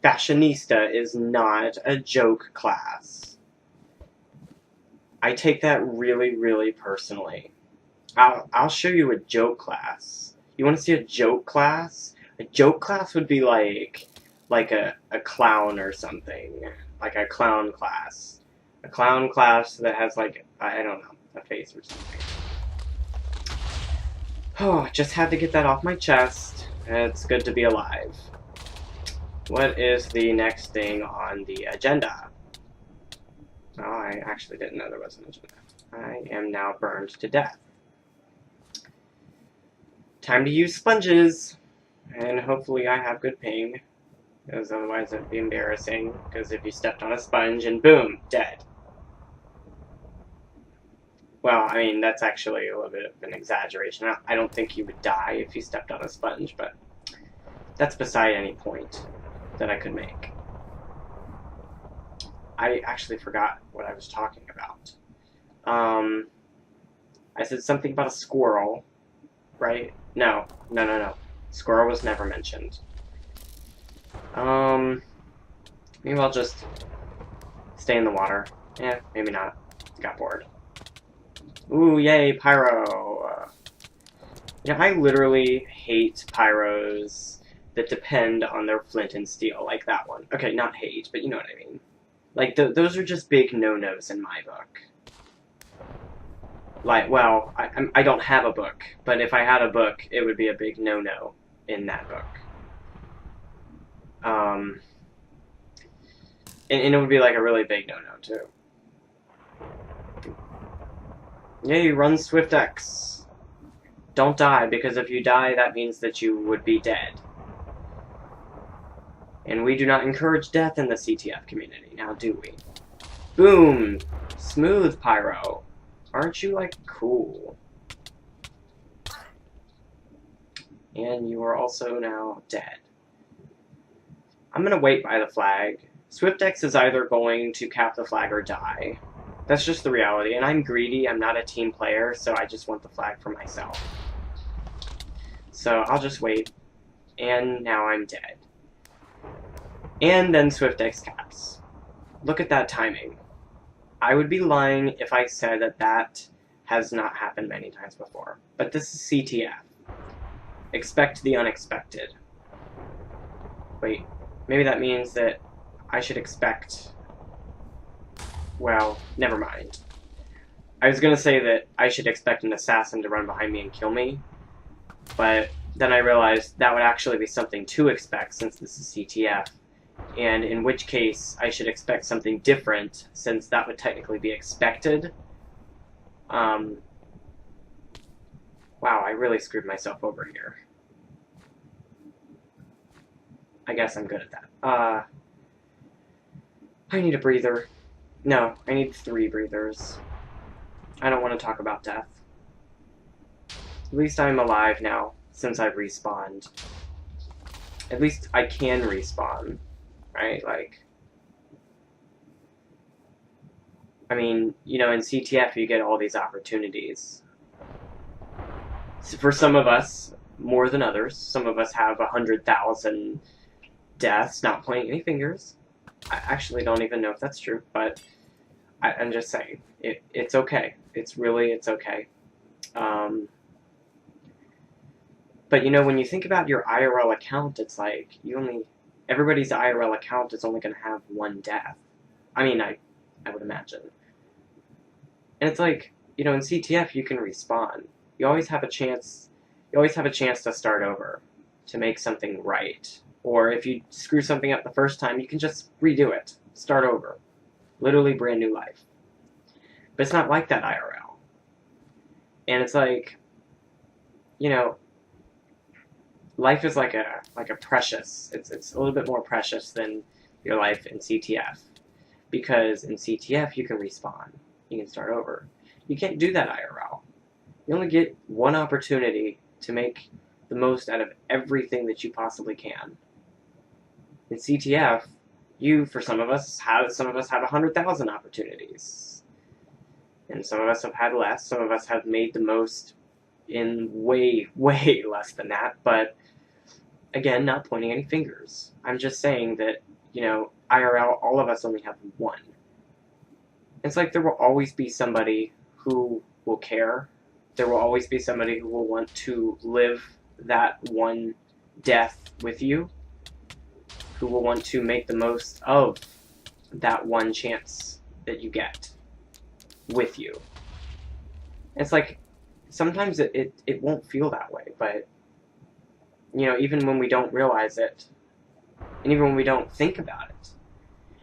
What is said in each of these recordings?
fashionista is not a joke class. I take that really, really personally. I'll show you a joke class. You want to see a joke class? A joke class would be like a clown or something. Like a clown class. A clown class that has like, I don't know, a face or something. Oh, just had to get that off my chest. It's good to be alive. What is the next thing on the agenda? Oh, I actually didn't know there was an agenda. I am now burned to death. Time to use sponges. And hopefully I have good ping. Because otherwise it would be embarrassing. Because if you stepped on a sponge and boom, dead. Well, I mean, that's actually a little bit of an exaggeration. I don't think you would die if you stepped on a sponge, but that's beside any point that I could make. I actually forgot what I was talking about. I said something about a squirrel, right? No. Squirrel was never mentioned. Maybe I'll just stay in the water. Yeah, maybe not. Got bored. Ooh, yay, pyro! I literally hate pyros that depend on their flint and steel, like that one. Okay, not hate, but you know what I mean. Like, those are just big no-nos in my book. Like, well, I don't have a book, but if I had a book, it would be a big no-no in that book. And it would be like a really big no-no, too. Yay, run Swift X. Don't die, because if you die, that means that you would be dead. And we do not encourage death in the CTF community, now do we? Boom! Smooth, Pyro. Aren't you, like, cool? And you are also now dead. I'm gonna wait by the flag. SwiftX is either going to cap the flag or die. That's just the reality, and I'm greedy, I'm not a team player, so I just want the flag for myself. So I'll just wait, and now I'm dead. And then SwiftX caps. Look at that timing. I would be lying if I said that that has not happened many times before. But this is CTF. Expect the unexpected. Wait, maybe that means that I should expect... Well, never mind. I was gonna say that I should expect an assassin to run behind me and kill me, but then I realized that would actually be something to expect since this is CTF, and in which case I should expect something different since that would technically be expected. Wow, I really screwed myself over here. I guess I'm good at that. I need a breather. No, I need 3 breathers. I don't want to talk about death. At least I'm alive now, since I've respawned. At least I can respawn, right? Like... I mean, you know, in CTF you get all these opportunities. So for some of us, more than others, some of us have 100,000 deaths, not pointing any fingers. I actually don't even know if that's true, but... I'm just saying, it's okay. It's okay. But you know, when you think about your IRL account, it's like, everybody's IRL account is only going to have 1 death. I mean, I would imagine. And it's like, you know, in CTF you can respawn. You always have a chance to start over, to make something right. Or if you screw something up the first time, you can just redo it, start over. Literally brand new life. But it's not like that IRL. And it's like, you know, life is like a precious. It's a little bit more precious than your life in CTF. Because in CTF you can respawn. You can start over. You can't do that IRL. You only get 1 opportunity to make the most out of everything that you possibly can. In CTF, some of us have 100,000 opportunities. And some of us have had less, some of us have made the most in way, way less than that, but again, not pointing any fingers. I'm just saying that IRL, all of us only have one. It's like there will always be somebody who will care. There will always be somebody who will want to live that one death with you, who will want to make the most of that one chance that you get with you. It's like, sometimes it won't feel that way, but, even when we don't realize it, and even when we don't think about it,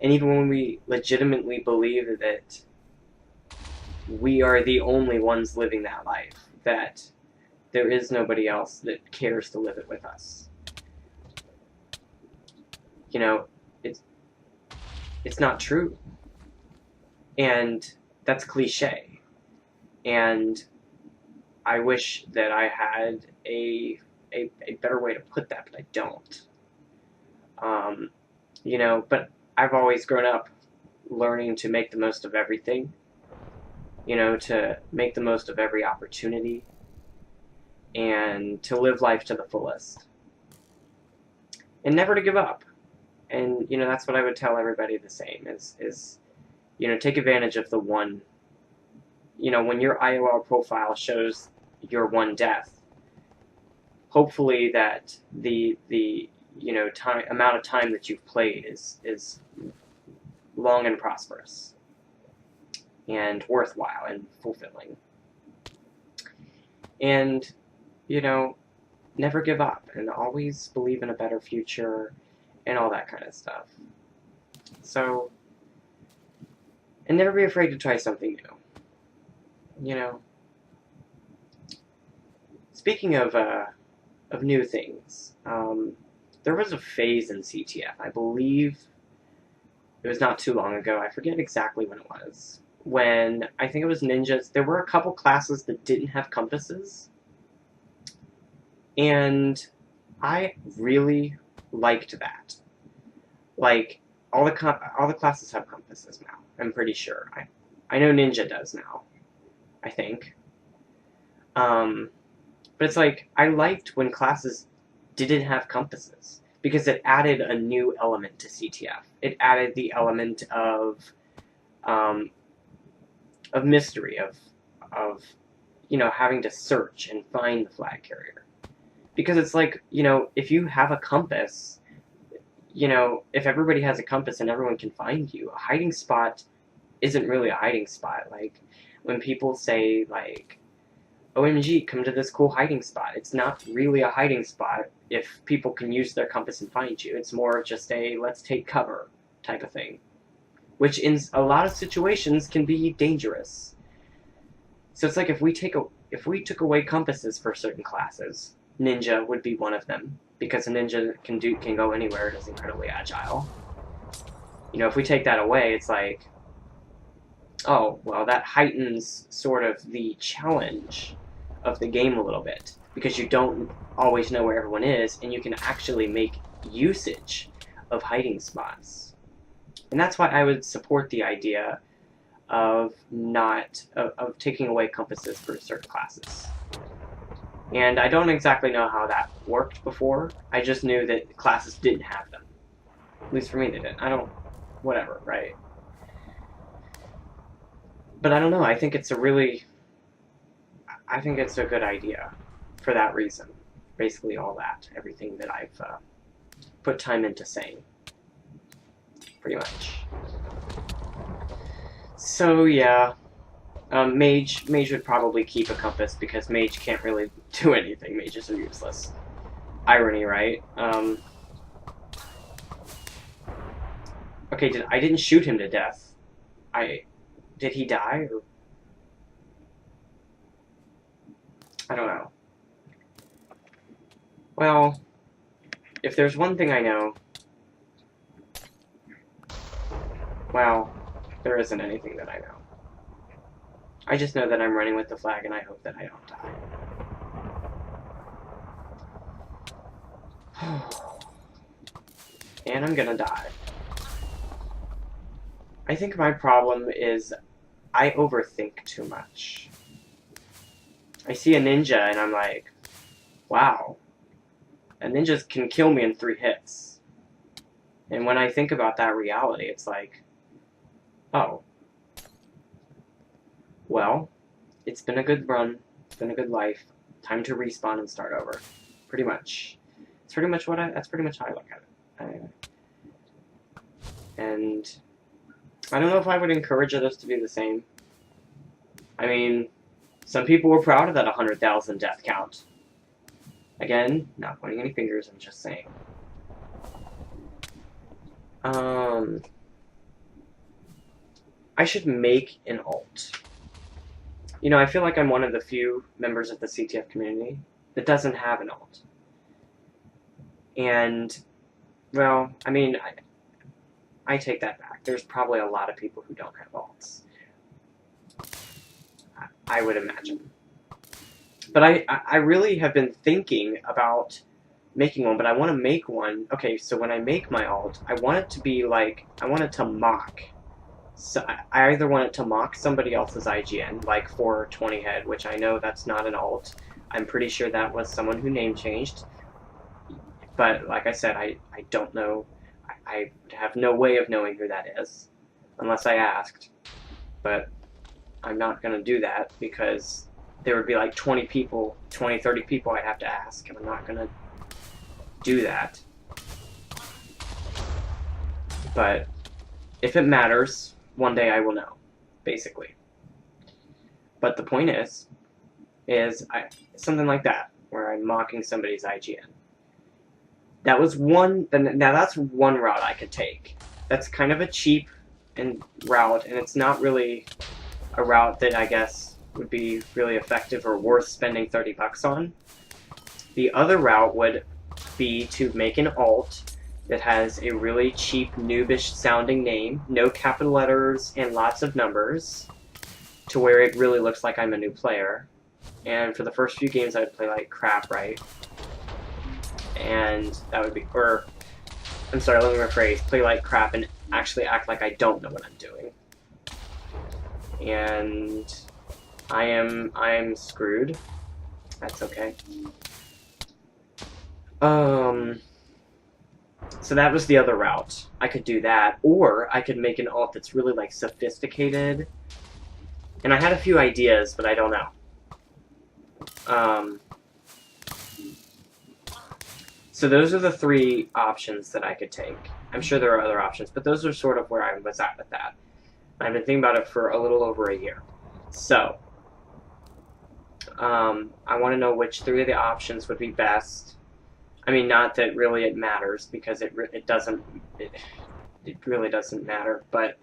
and even when we legitimately believe that we are the only ones living that life, that there is nobody else that cares to live it with us. It's not true. And that's cliche. And I wish that I had a better way to put that, but I don't. But I've always grown up learning to make the most of everything, to make the most of every opportunity, and to live life to the fullest. And never to give up. And, that's what I would tell everybody the same, is take advantage of the one, when your IOL profile shows your one death, hopefully that the amount of time that you've played is long and prosperous and worthwhile and fulfilling. And, never give up and always believe in a better future and all that kind of stuff. So, and never be afraid to try something new. Speaking of new things, there was a phase in CTF, I believe it was not too long ago, I forget exactly when it was, when I think it was ninjas. There were a couple classes that didn't have compasses, and I really liked that. Like, all the classes have compasses now, I'm pretty sure. I know Ninja does now, I think. But it's like, I liked when classes didn't have compasses, because it added a new element to CTF. It added the element of mystery, of having to search and find the flag carrier. Because it's like, if you have a compass, if everybody has a compass and everyone can find you, a hiding spot isn't really a hiding spot. Like, when people say, like, OMG, come to this cool hiding spot, it's not really a hiding spot if people can use their compass and find you. It's more of just a let's take cover type of thing, which in a lot of situations can be dangerous. So it's like, if we took away compasses for certain classes, ninja would be one of them, because a ninja can go anywhere. It is incredibly agile. If we take that away, it's like, oh, well, that heightens sort of the challenge of the game a little bit, because you don't always know where everyone is, and you can actually make usage of hiding spots. And that's why I would support the idea of taking away compasses for certain classes. And I don't exactly know how that worked before. I just knew that classes didn't have them. At least for me, they didn't. Whatever, right? But I don't know. I think it's a good idea for that reason. Basically all that. Everything that I've put time into saying. Pretty much. So, yeah. Mage would probably keep a compass, because mage can't really do anything. Mages are useless. Irony, right? Okay, I didn't shoot him to death. Did he die? Or... I don't know. Well, if there's one thing I know, well, there isn't anything that I know. I just know that I'm running with the flag, and I hope that I don't die. And I'm gonna die. I think my problem is I overthink too much. I see a ninja, and I'm like, wow. A ninja can kill me in 3 hits. And when I think about that reality, it's like, oh, well, it's been a good run, it's been a good life, time to respawn and start over. Pretty much. That's pretty much how I look at it. And I don't know if I would encourage others to do the same. I mean, some people were proud of that 100,000 death count. Again, not pointing any fingers, I'm just saying. I should make an alt. You know, I feel like I'm one of the few members of the CTF community that doesn't have an alt. And, well, I mean, I take that back. There's probably a lot of people who don't have alts. I would imagine. But I really have been thinking about making one, but I want to make one. Okay, so when I make my alt, I want it to be like, I want it to mock. So I either want it to mock somebody else's IGN, like 420 head, which I know that's not an alt. I'm pretty sure that was someone who name changed. But like I said, I don't know. I have no way of knowing who that is, unless I asked. But I'm not going to do that because there would be like 20, 30 people I'd have to ask, and I'm not going to do that. But if it matters, one day I will know, basically. But the point is something like that, where I'm mocking somebody's IGN. That was one. Now that's one route I could take. That's kind of a cheap route, and it's not really a route that I guess would be really effective or worth spending 30 bucks on. The other route would be to make an alt that has a really cheap, noobish sounding name, no capital letters and lots of numbers, to where it really looks like I'm a new player. And for the first few games, I would play like crap, right? And that would be, or, I'm sorry, let me rephrase, play like crap and actually act like I don't know what I'm doing. And I'm screwed. That's okay. So that was the other route. I could do that, or I could make an alt that's really like sophisticated. And I had a few ideas, but I don't know. So those are the three options that I could take. I'm sure there are other options, but those are sort of where I was at with that. I've been thinking about it for a little over a year. So, I want to know which three of the options would be best. I mean, not that really it matters, because it really doesn't matter, but